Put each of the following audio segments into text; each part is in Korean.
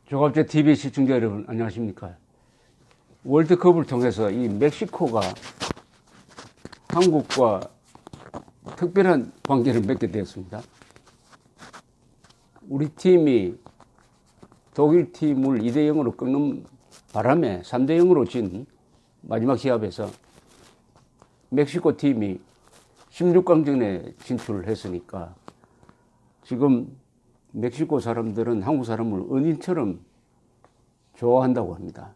조갑제 TV 시청자 여러분 안녕하십니까. 월드컵을 통해서 이 멕시코가 한국과 특별한 관계를 맺게 되었습니다. 우리 팀이 독일 팀을 2대0으로 꺾는 바람에 3대0으로 진 마지막 시합에서 멕시코 팀이 16강전에 진출을 했으니까 지금 멕시코 사람들은 한국 사람을 은인처럼 좋아한다고 합니다.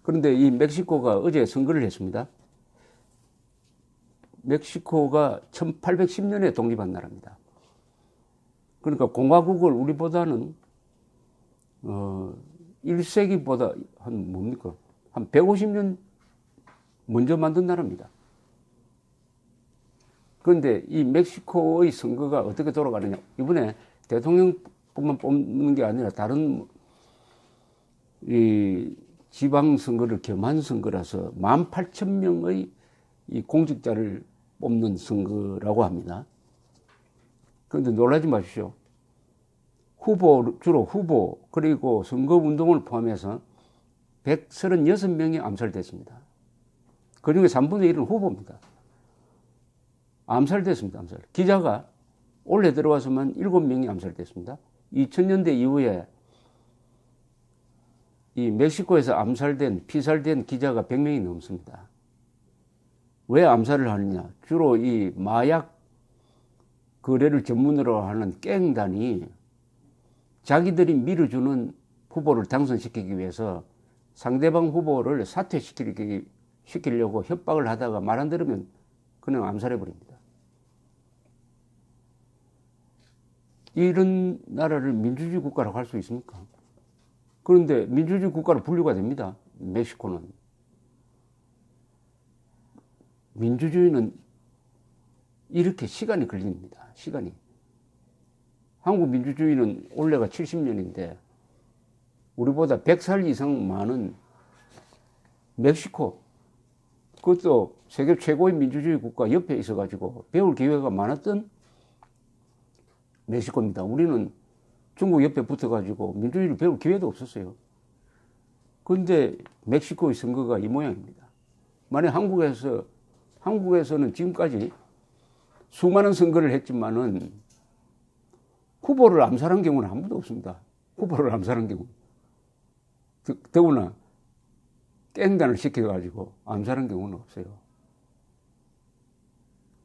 그런데 이 멕시코가 어제 선거를 했습니다. 멕시코가 1810년에 독립한 나라입니다. 그러니까 공화국을 우리보다는 1세기보다 한 150년 먼저 만든 나라입니다. 그런데 이 멕시코의 선거가 어떻게 돌아가느냐. 이번에 대통령뿐만 뽑는 게 아니라 다른 이 지방선거를 겸한 선거라서 18,000명의 이 공직자를 뽑는 선거라고 합니다. 그런데 놀라지 마십시오. 주로 후보, 그리고 선거운동을 포함해서 136명이 암살됐습니다. 그 중에 3분의 1은 후보입니다. 암살됐습니다. 암살. 기자가 올해 들어와서만 7명이 암살됐습니다. 2000년대 이후에 이 멕시코에서 피살된 기자가 100명이 넘습니다. 왜 암살을 하느냐? 주로 이 마약 거래를 전문으로 하는 갱단이 자기들이 밀어주는 후보를 당선시키기 위해서 상대방 후보를 사퇴시키려고 협박을 하다가 말 안 들으면 그냥 암살해버립니다. 이런 나라를 민주주의 국가라고 할 수 있습니까? 그런데 민주주의 국가로 분류가 됩니다. 멕시코는. 민주주의는 이렇게 시간이 걸립니다. 시간이. 한국 민주주의는 올해가 70년인데 우리보다 100살 이상 많은 멕시코, 그것도 세계 최고의 민주주의 국가 옆에 있어가지고 배울 기회가 많았던 멕시코입니다. 우리는 중국 옆에 붙어가지고 민주주의를 배울 기회도 없었어요. 그런데 멕시코의 선거가 이 모양입니다. 만약 한국에서는 지금까지 수많은 선거를 했지만은 후보를 암살한 경우는 한 번도 없습니다. 후보를 암살한 경우. 더구나 깽단을 시켜가지고 암살한 경우는 없어요.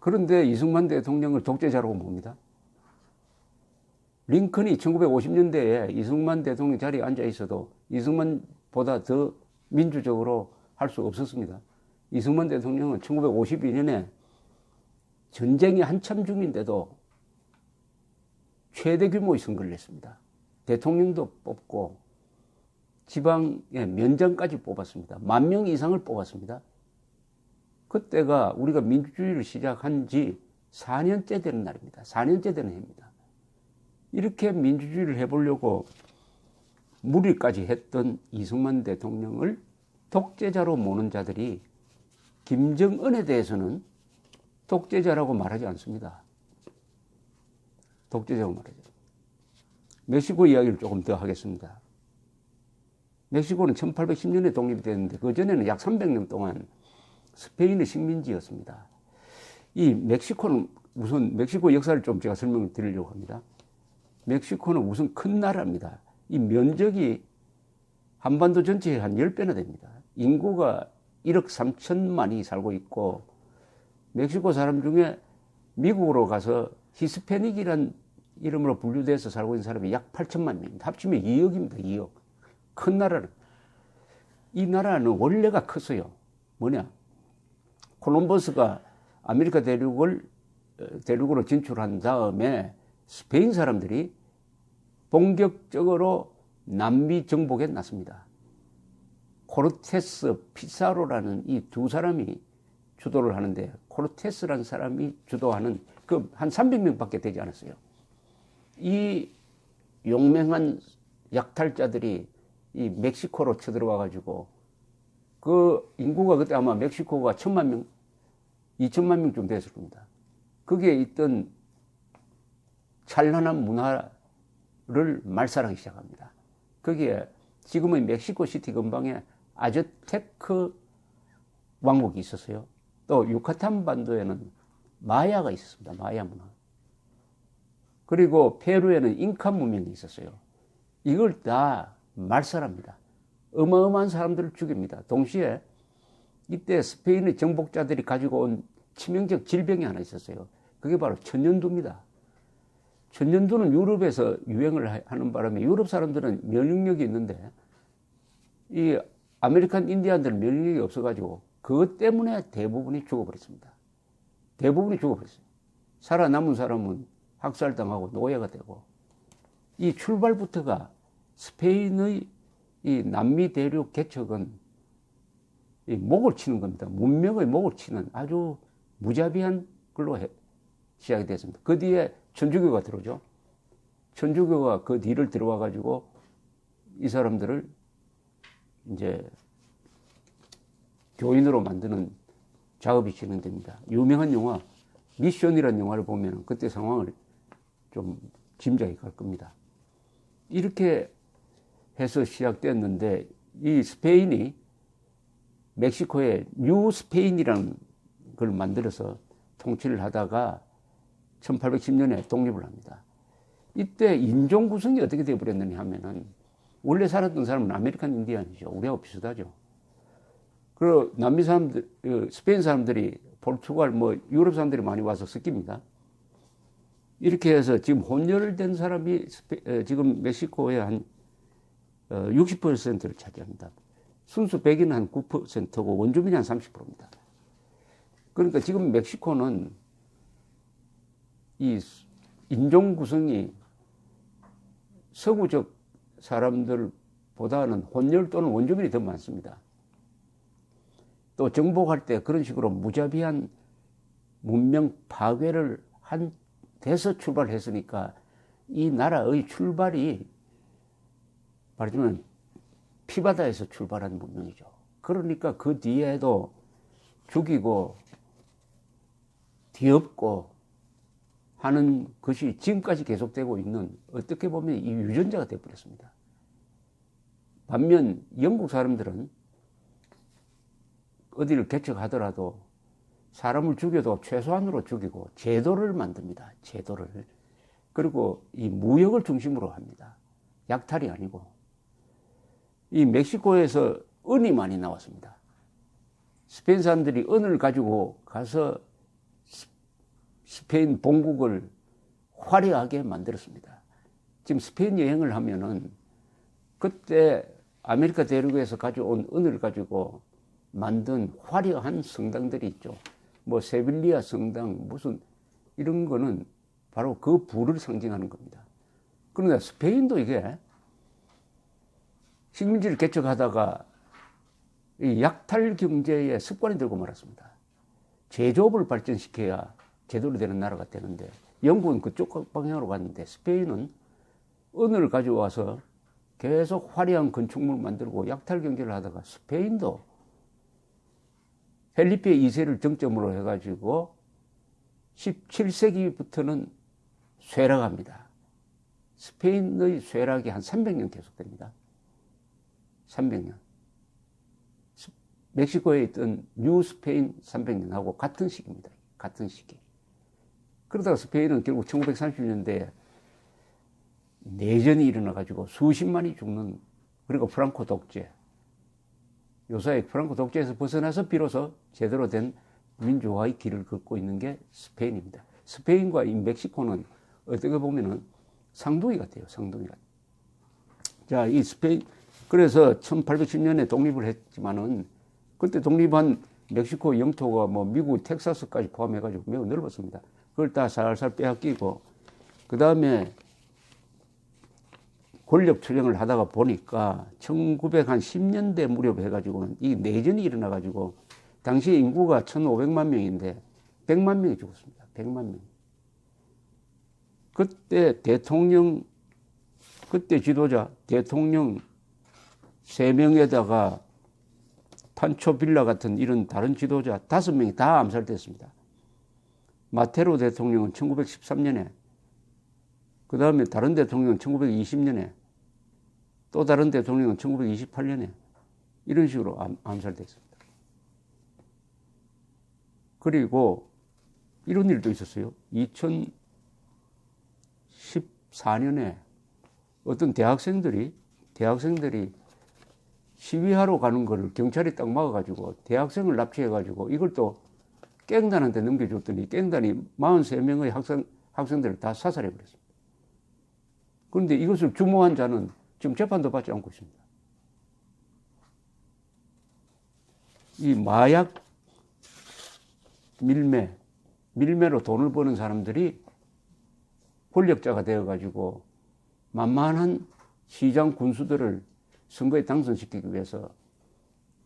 그런데 이승만 대통령을 독재자라고 봅니다. 링컨이 1950년대에 이승만 대통령 자리에 앉아 있어도 이승만보다 더 민주적으로 할 수 없었습니다. 이승만 대통령은 1952년에 전쟁이 한참 중인데도 최대 규모의 선거를 했습니다. 대통령도 뽑고 지방의 면장까지 뽑았습니다. 10,000명 이상을 뽑았습니다. 그때가 우리가 민주주의를 시작한 지 4년째 되는 날입니다. 4년째 되는 해입니다. 이렇게 민주주의를 해보려고 무리까지 했던 이승만 대통령을 독재자로 모는 자들이 김정은에 대해서는 독재자라고 말하지 않습니다. 독재자라고 말하죠. 멕시코 이야기를 조금 더 하겠습니다. 멕시코는 1810년에 독립이 됐는데 그전에는 약 300년 동안 스페인의 식민지였습니다. 이 멕시코는 우선 멕시코 역사를 좀 제가 설명을 드리려고 합니다. 멕시코는 우선 큰 나라입니다. 이 면적이 한반도 전체의 한 10배나 됩니다. 인구가 1억 3천만이 살고 있고 멕시코 사람 중에 미국으로 가서 히스패닉이란 이름으로 분류돼서 살고 있는 사람이 약 8천만 명입니다. 합치면 2억입니다. 2억. 큰 나라는. 이 나라는 원래가 컸어요. 뭐냐? 콜럼버스가 아메리카 대륙으로 진출한 다음에 스페인 사람들이 본격적으로 남미 정복에 났습니다. 코르테스, 피사로라는 이 두 사람이 주도를 하는데 코르테스라는 사람이 주도하는 그 한 300명밖에 되지 않았어요. 이 용맹한 약탈자들이 이 멕시코로 쳐들어와 가지고 그 인구가 그때 아마 멕시코가 1,000만 명, 2천만 명쯤 됐을 겁니다. 거기에 있던 찬란한 문화를 말살하기 시작합니다. 거기에 지금의 멕시코시티 근방에 아즈테크 왕국이 있었어요. 또 유카탄 반도에는 마야가 있었습니다. 마야 문화. 그리고 페루에는 잉카 문명이 있었어요. 이걸 다 말살합니다. 어마어마한 사람들을 죽입니다. 동시에 이때 스페인의 정복자들이 가지고 온 치명적 질병이 하나 있었어요. 그게 바로 천연두입니다. 천연두는 유럽에서 유행을 하는 바람에 유럽 사람들은 면역력이 있는데 이 아메리칸 인디안들은 면역력이 없어가지고 그것 때문에 대부분이 죽어버렸습니다. 대부분이 죽어버렸어요. 살아남은 사람은 학살당하고 노예가 되고, 이 출발부터가 스페인의 이 남미 대륙 개척은 이 목을 치는 겁니다. 문명의 목을 치는 아주 무자비한 걸로 시작이 됐습니다. 그 뒤에 천주교가 들어오죠. 천주교가 그 뒤를 들어와 가지고 이 사람들을 이제 교인으로 만드는 작업이 진행됩니다. 유명한 영화 미션이라는 영화를 보면 그때 상황을 좀 짐작이 갈 겁니다. 이렇게 해서 시작됐는데 이 스페인이 멕시코에 뉴 스페인이라는 걸 만들어서 통치를 하다가 1810년에 독립을 합니다. 이때 인종 구성이 어떻게 되어버렸느냐 하면은 원래 살았던 사람은 아메리칸 인디안이죠. 우리하고 비슷하죠. 그리고 남미 사람들, 스페인 사람들이 포르투갈, 유럽 사람들이 많이 와서 섞입니다. 이렇게 해서 지금 혼혈된 사람이 지금 멕시코의 한 60%를 차지합니다. 순수 백인은 한 9%고 원주민이 한 30%입니다. 그러니까 지금 멕시코는 이 인종 구성이 서구적 사람들보다는 혼혈 또는 원주민이 더 많습니다. 또 정복할 때 그런 식으로 무자비한 문명 파괴를 한 데서 출발했으니까 이 나라의 출발이 말하자면 피바다에서 출발한 문명이죠. 그러니까 그 뒤에도 죽이고 뒤엎고 하는 것이 지금까지 계속되고 있는, 어떻게 보면 이 유전자가 되어버렸습니다. 반면 영국 사람들은 어디를 개척하더라도 사람을 죽여도 최소한으로 죽이고 제도를 만듭니다. 제도를. 그리고 이 무역을 중심으로 합니다. 약탈이 아니고. 이 멕시코에서 은이 많이 나왔습니다. 스페인 사람들이 은을 가지고 가서 스페인 본국을 화려하게 만들었습니다. 지금 스페인 여행을 하면은 그때 아메리카 대륙에서 가져온 은을 가지고 만든 화려한 성당들이 있죠. 세빌리아 성당, 무슨 이런 거는 바로 그 부를 상징하는 겁니다. 그러나 스페인도 이게 식민지를 개척하다가 이 약탈 경제에 습관이 들고 말았습니다. 제조업을 발전시켜야 제대로 되는 나라가 되는데, 영국은 그쪽 방향으로 갔는데 스페인은 은을 가져와서 계속 화려한 건축물을 만들고 약탈 경제를 하다가 스페인도 펠리페 2세를 정점으로 해가지고 17세기부터는 쇠락합니다. 스페인의 쇠락이 한 300년 계속됩니다. 300년. 멕시코에 있던 뉴 스페인 300년하고 같은 시기입니다. 같은 시기. 그러다가 스페인은 결국 1930년대에 내전이 일어나가지고 수십만이 죽는, 그리고 프랑코 독재. 요사이 프랑코 독재에서 벗어나서 비로소 제대로 된 민주화의 길을 걷고 있는 게 스페인입니다. 스페인과 이 멕시코는 어떻게 보면은 쌍둥이 같아요. 쌍둥이 같아요. 자, 이 스페인, 그래서 1810년에 독립을 했지만은 그때 독립한 멕시코 영토가 미국 텍사스까지 포함해가지고 매우 넓었습니다. 그걸 다 살살 빼앗기고, 그 다음에 권력 투쟁을 하다가 보니까 1910년대 무렵 해가지고는 이 내전이 일어나가지고 당시 인구가 1,500만 명인데 100만 명이 죽었습니다. 100만 명. 그때 그때 지도자, 대통령 3명에다가 판초 빌라 같은 이런 다른 지도자 5명이 다 암살됐습니다. 마테로 대통령은 1913년에, 그 다음에 다른 대통령은 1920년에, 또 다른 대통령은 1928년에 이런 식으로 암살됐습니다. 그리고 이런 일도 있었어요. 2014년에 어떤 대학생들이 시위하러 가는 거를 경찰이 딱 막아가지고 대학생을 납치해가지고 이걸 또 갱단한테 넘겨줬더니 갱단이 43명의 학생들을 다 사살해버렸습니다. 그런데 이것을 주모한 자는 지금 재판도 받지 않고 있습니다. 이 마약 밀매로 돈을 버는 사람들이 권력자가 되어가지고 만만한 시장 군수들을 선거에 당선시키기 위해서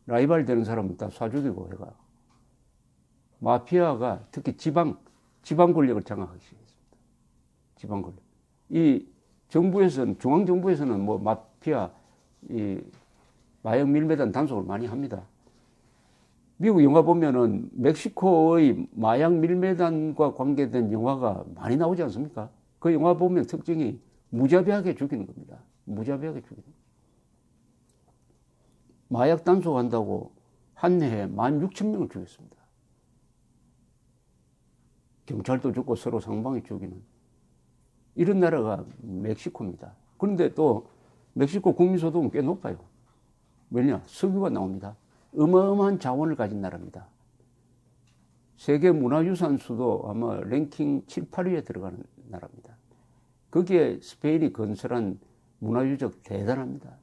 라이벌 되는 사람은 다 쏴 죽이고 해가 마피아가 특히 지방 권력을 장악하기 시작했습니다. 지방 권력. 이 정부에서는, 중앙정부에서는 뭐 마피아, 이 마약 밀매단 단속을 많이 합니다. 미국 영화 보면은 멕시코의 마약 밀매단과 관계된 영화가 많이 나오지 않습니까? 그 영화 보면 특징이 무자비하게 죽이는 겁니다. 무자비하게 죽이는 겁니다. 마약 단속한다고 한 해에 16,000명을 죽였습니다. 경찰도 죽고 서로 상방이 죽이는 이런 나라가 멕시코입니다. 그런데 또 멕시코 국민소득은 꽤 높아요. 왜냐? 석유가 나옵니다. 어마어마한 자원을 가진 나라입니다. 세계 문화유산 수도 아마 랭킹 7, 8위에 들어가는 나라입니다. 거기에 스페인이 건설한 문화유적 대단합니다.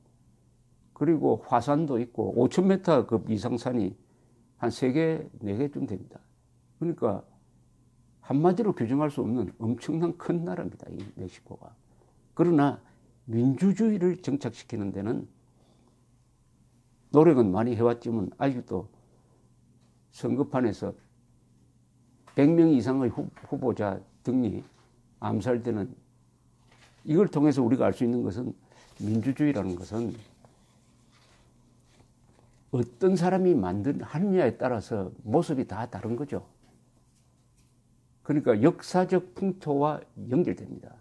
그리고 화산도 있고 5,000m급 이상산이 한 3개, 4개쯤 됩니다. 그러니까 한마디로 규정할 수 없는 엄청난 큰 나라입니다. 이 멕시코가. 그러나 민주주의를 정착시키는 데는 노력은 많이 해왔지만 아직도 선거판에서 100명 이상의 후보자 등이 암살되는, 이걸 통해서 우리가 알 수 있는 것은 민주주의라는 것은 어떤 사람이 하느냐에 따라서 모습이 다 다른 거죠. 그러니까 역사적 풍토와 연결됩니다.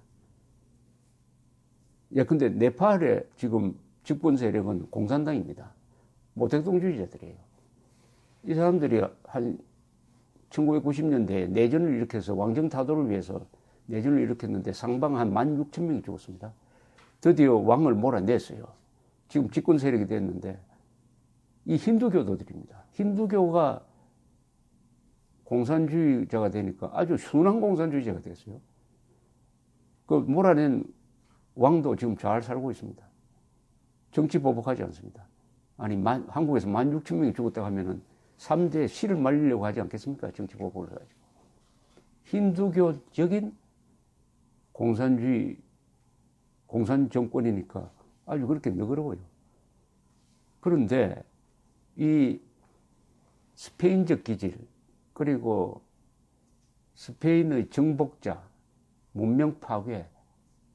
예, 근데 네팔의 지금 집권 세력은 공산당입니다. 모택동주의자들이에요. 이 사람들이 한 1990년대에 내전을 일으켜서 왕정타도를 위해서 내전을 일으켰는데 상방 한 16,000명이 죽었습니다. 드디어 왕을 몰아냈어요. 지금 집권 세력이 됐는데 이 힌두교도들입니다. 힌두교가 공산주의자가 되니까 아주 순한 공산주의자가 됐어요. 그 몰아낸 왕도 지금 잘 살고 있습니다. 정치 보복하지 않습니다. 아니, 한국에서 16,000명이 죽었다고 하면은 3대 시를 말리려고 하지 않겠습니까? 정치 보복을 해가지고. 힌두교적인 공산 정권이니까 아주 그렇게 너그러워요. 그런데 이 스페인적 기질, 그리고 스페인의 정복자, 문명 파괴,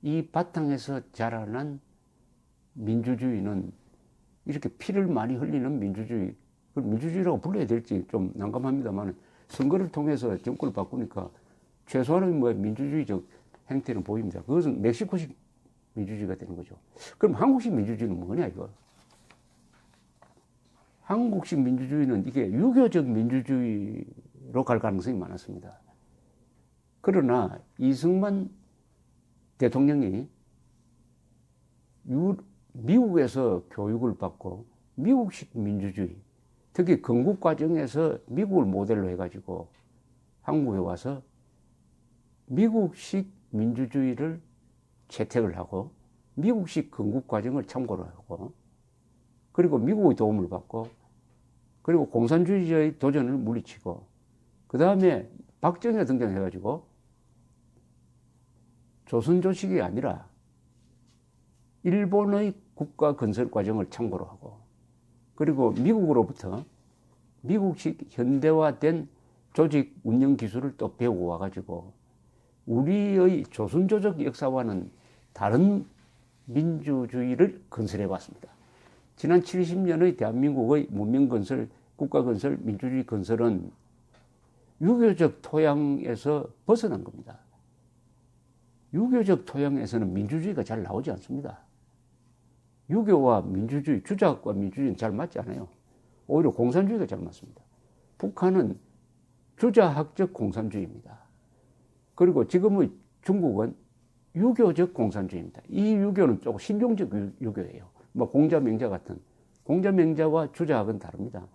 이 바탕에서 자라난 민주주의는 이렇게 피를 많이 흘리는 민주주의, 그걸 민주주의라고 불러야 될지 좀 난감합니다만 선거를 통해서 정권을 바꾸니까 최소한의 뭐 민주주의적 행태는 보입니다. 그것은 멕시코식 민주주의가 되는 거죠. 그럼 한국식 민주주의는 뭐냐 이거? 한국식 민주주의는 이게 유교적 민주주의로 갈 가능성이 많았습니다. 그러나 이승만 대통령이 미국에서 교육을 받고 미국식 민주주의, 특히 건국 과정에서 미국을 모델로 해가지고 한국에 와서 미국식 민주주의를 채택을 하고 미국식 건국 과정을 참고를 하고 그리고 미국의 도움을 받고 그리고 공산주의자의 도전을 물리치고 그 다음에 박정희가 등장해가지고 조선조식이 아니라 일본의 국가 건설 과정을 참고로 하고 그리고 미국으로부터 미국식 현대화된 조직 운영 기술을 또 배우고 와가지고 우리의 조선조적 역사와는 다른 민주주의를 건설해 왔습니다. 지난 70년의 대한민국의 문명 건설, 국가 건설, 민주주의 건설은 유교적 토양에서 벗어난 겁니다. 유교적 토양에서는 민주주의가 잘 나오지 않습니다. 유교와 민주주의, 주자학과 민주주의는 잘 맞지 않아요. 오히려 공산주의가 잘 맞습니다. 북한은 주자학적 공산주의입니다. 그리고 지금의 중국은 유교적 공산주의입니다. 이 유교는 조금 신종적 유교예요. 뭐 공자명자 같은. 공자명자와 주자학은 다릅니다.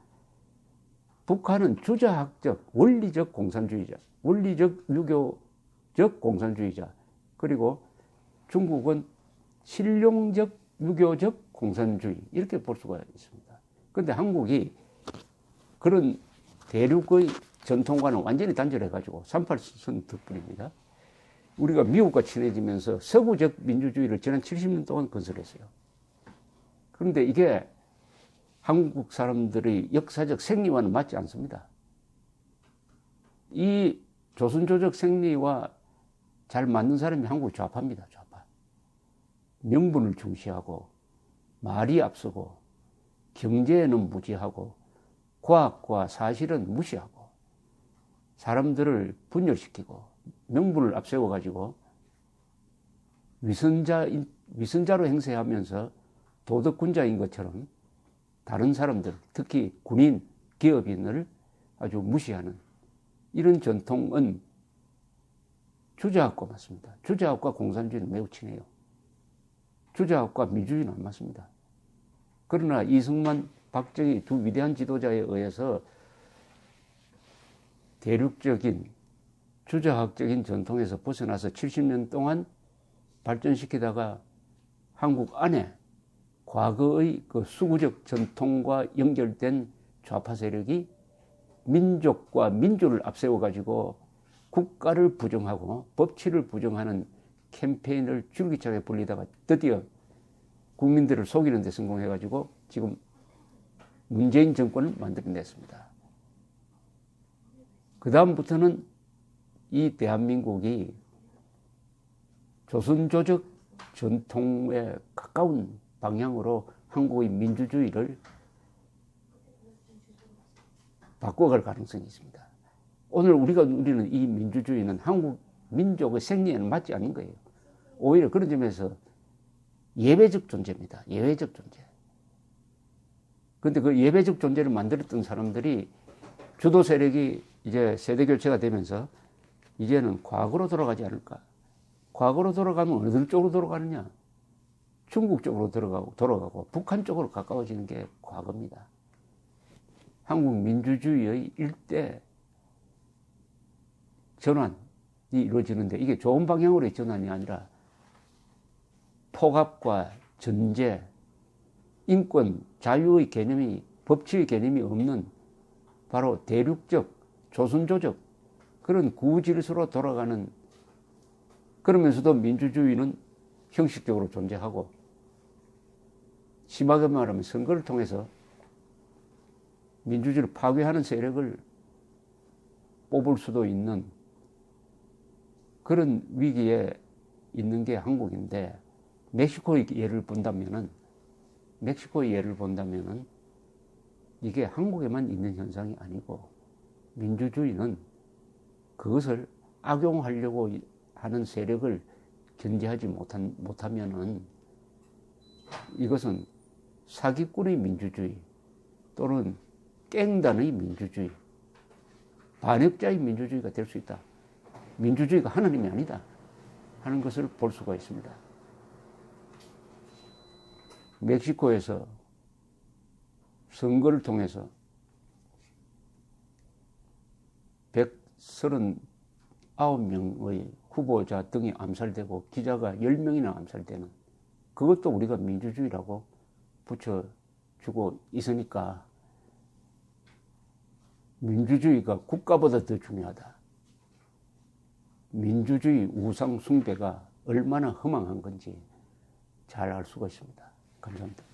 북한은 주자학적, 원리적 공산주의자, 원리적 유교적 공산주의자, 그리고 중국은 실용적 유교적 공산주의, 이렇게 볼 수가 있습니다. 그런데 한국이 그런 대륙의 전통과는 완전히 단절해가지고 38선 덕분입니다. 우리가 미국과 친해지면서 서구적 민주주의를 지난 70년 동안 건설했어요. 그런데 이게 한국 사람들의 역사적 생리와는 맞지 않습니다. 이 조선조적 생리와 잘 맞는 사람이 한국 좌파입니다. 좌파. 명분을 중시하고 말이 앞서고 경제에는 무지하고 과학과 사실은 무시하고 사람들을 분열시키고 명분을 앞세워가지고 위선자로 행세하면서 도덕군자인 것처럼 다른 사람들, 특히 군인, 기업인을 아주 무시하는 이런 전통은 주자학과 맞습니다. 주자학과 공산주의는 매우 친해요. 주자학과 민주주의는 안 맞습니다. 그러나 이승만, 박정희 두 위대한 지도자에 의해서 대륙적인 주자학적인 전통에서 벗어나서 70년 동안 발전시키다가 한국 안에 과거의 그 수구적 전통과 연결된 좌파 세력이 민족과 민주를 앞세워가지고 국가를 부정하고 법치를 부정하는 캠페인을 줄기차게 벌리다가 드디어 국민들을 속이는 데 성공해가지고 지금 문재인 정권을 만들어냈습니다. 그 다음부터는 이 대한민국이 조선조적 전통에 가까운 방향으로 한국의 민주주의를 바꿔갈 가능성이 있습니다. 오늘 우리가 누리는 이 민주주의는 한국 민족의 생리에는 맞지 않는 거예요. 오히려 그런 점에서 예외적 존재입니다. 예외적 존재. 그런데 그 예외적 존재를 만들었던 사람들이 주도 세력이 이제 세대 교체가 되면서 이제는 과거로 돌아가지 않을까. 과거로 돌아가면 어느 쪽으로 돌아가느냐. 중국 쪽으로 돌아가고 북한 쪽으로 가까워지는 게 과거입니다. 한국 민주주의의 일대 전환이 이루어지는데 이게 좋은 방향으로의 전환이 아니라 폭압과 전제, 인권, 자유의 개념이, 법치의 개념이 없는 바로 대륙적, 조선조적 그런 구질서로 돌아가는, 그러면서도 민주주의는 형식적으로 존재하고 심하게 말하면 선거를 통해서 민주주의를 파괴하는 세력을 뽑을 수도 있는 그런 위기에 있는 게 한국인데, 멕시코의 예를 본다면은 이게 한국에만 있는 현상이 아니고 민주주의는 그것을 악용하려고 하는 세력을 견제하지 못하면은 이것은 사기꾼의 민주주의 또는 깽단의 민주주의, 반역자의 민주주의가 될 수 있다. 민주주의가 하나님이 아니다 하는 것을 볼 수가 있습니다. 멕시코에서 선거를 통해서 139명의 후보자 등이 암살되고 기자가 10명이나 암살되는, 그것도 우리가 민주주의라고 붙여주고 있으니까 민주주의가 국가보다 더 중요하다. 민주주의 우상 숭배가 얼마나 허망한 건지 잘 알 수가 있습니다. 감사합니다.